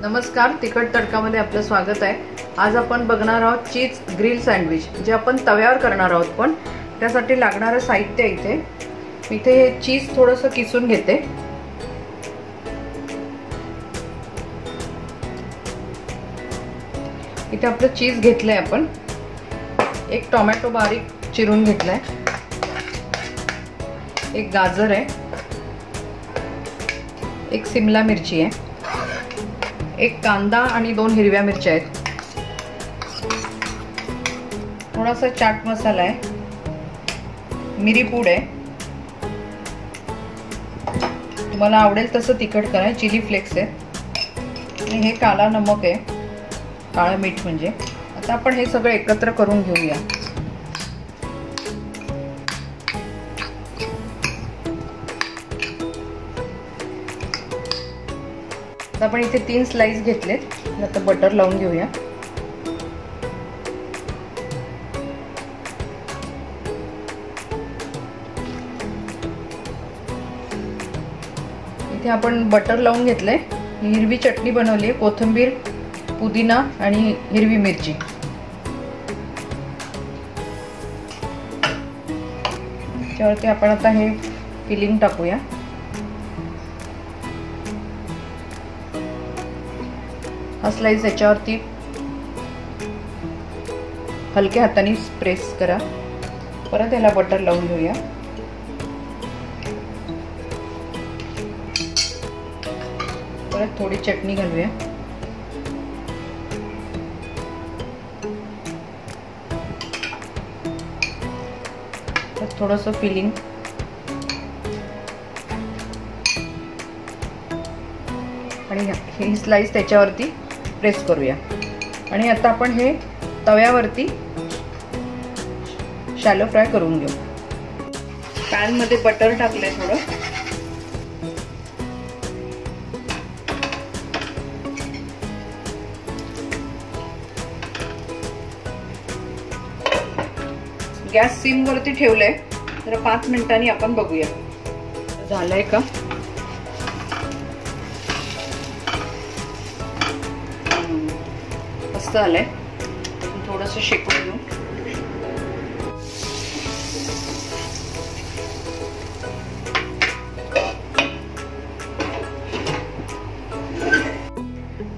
नमस्कार, तिखट तडकामध्ये आपलं स्वागत आहे। आज आपण बघणार आहोत चीज ग्रिल सँडविच, जे आपण तव्यावर करणार आहोत। पण त्यासाठी लागणारे साहित्य इथे हे चीज थोडंसं किसून घेते। इथे आपलं चीज घेतलंय आपण। एक टोमॅटो बारीक चिरून घेतलाय, एक गाजर आहे, एक शिमला मिरची आहे, एक कांदा आणि 2 हिरव्या मिरच्या आहेत, थोडासा चाट मसाला आहे, मिरी पूड आहे, तुम्हाला आवडेल तसं तिखट करा, चिली फ्लेक्स आहे, आणि हे काला नमक आहे, काळं मीठ म्हणजे। आता आपण हे सगळं एकत्र करून घेऊया। आपण इथे 3 स्लाइस घेतलेत। आता बटर लावून घेऊया। इथे आपण बटर लावून घेतले। हिरवी चटणी बनवली, कोथिंबीर, पुदिना आणि हिरवी मिरची। त्यावरती आपण आता हे फिलिंग टाकूया। हा स्लाइस याच्यावरती हलक्या हाताने प्रेस करा। परत याला बटर लावून घेऊया। परत थोडी चटणी घालूया। परत थोडंसं फिलिंग, आणि ही स्लाइस त्याच्यावरती प्रेस करूया। आणि आता आपण हे तव्यावरती शॅलो फ्राय करून घेऊ। पॅन मध्ये बटर टाकले थोडं। गॅस सिम वरती ठेवलंय। जरा 5 मिनिटांनी आपण बघूया झालंय का। मस्त आलंय। थोडंसं शेकून घेऊ।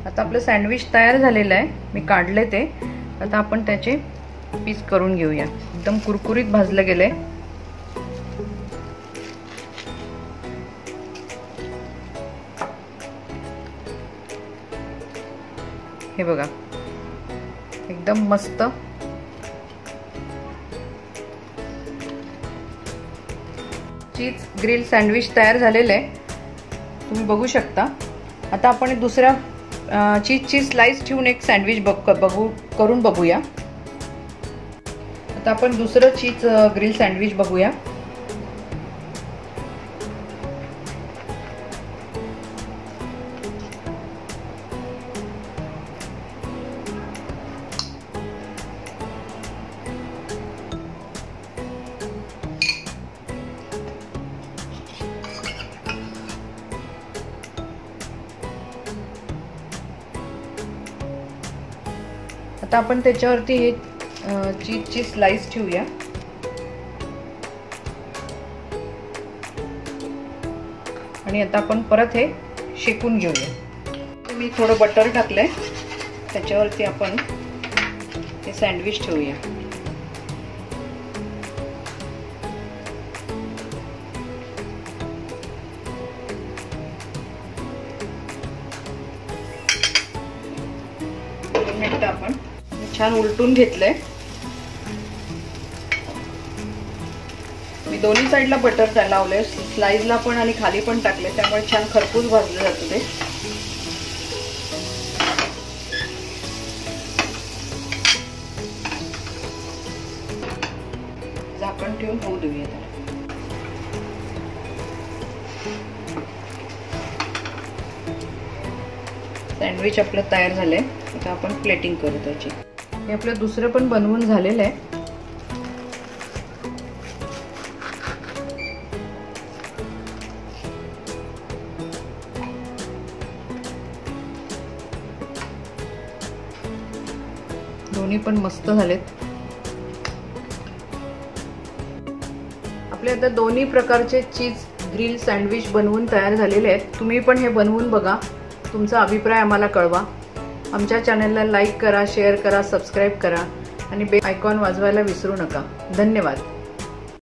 आता आपलं सँडविच तयार झालेलं आहे। मी काढले ते। आता आपण त्याचे पीस करून घेऊया। एकदम कुरकुरीत भाजलं गेलंय। हे बघा, एकदम मस्त चीज ग्रिल सँडविच तयार झालेलं आहे, तुम्ही बघू शकता। आता आपण दुसऱ्या चीजची स्लाइस ठेवून एक सँडविच करून बघूया। आता आपण दुसरं चीज ग्रिल सँडविच बघूया। आता आपण त्याच्यावरती हे चीजची स्लाइस ठेवूया। आणि आता आपण परत हे शेकून घेऊया। मी थोडं बटर टाकलंय, त्याच्यावरती आपण हे सँडविच ठेवूया। आपण छान उलटून घेतलंय। मी दोन्ही साईडला बटर लावलंय, स्लाइसला पण आणि खाली पण टाकले, त्यामुळे छान खरपूस भाजलं जातं ते। झाकण ठेवून होऊ देऊया। सँडविच आपलं तयार झालंय। आता आपण प्लेटिंग करू त्याची। हे आपलं दुसरं पण बनवून झालेलं आहे। दोन्ही पण मस्त झालेत। आपले आता दोन्ही प्रकारचे चीज ग्रिल सँडविच बनवून तयार झालेले आहेत। तुम्ही पण हे बनवून बघा, तुमचा अभिप्राय आम्हाला कळवा। आमच्या चॅनलला लाईक करा, शेअर करा, सबस्क्राईब करा आणि बेल आयकॉन वाजवायला विसरू नका। धन्यवाद।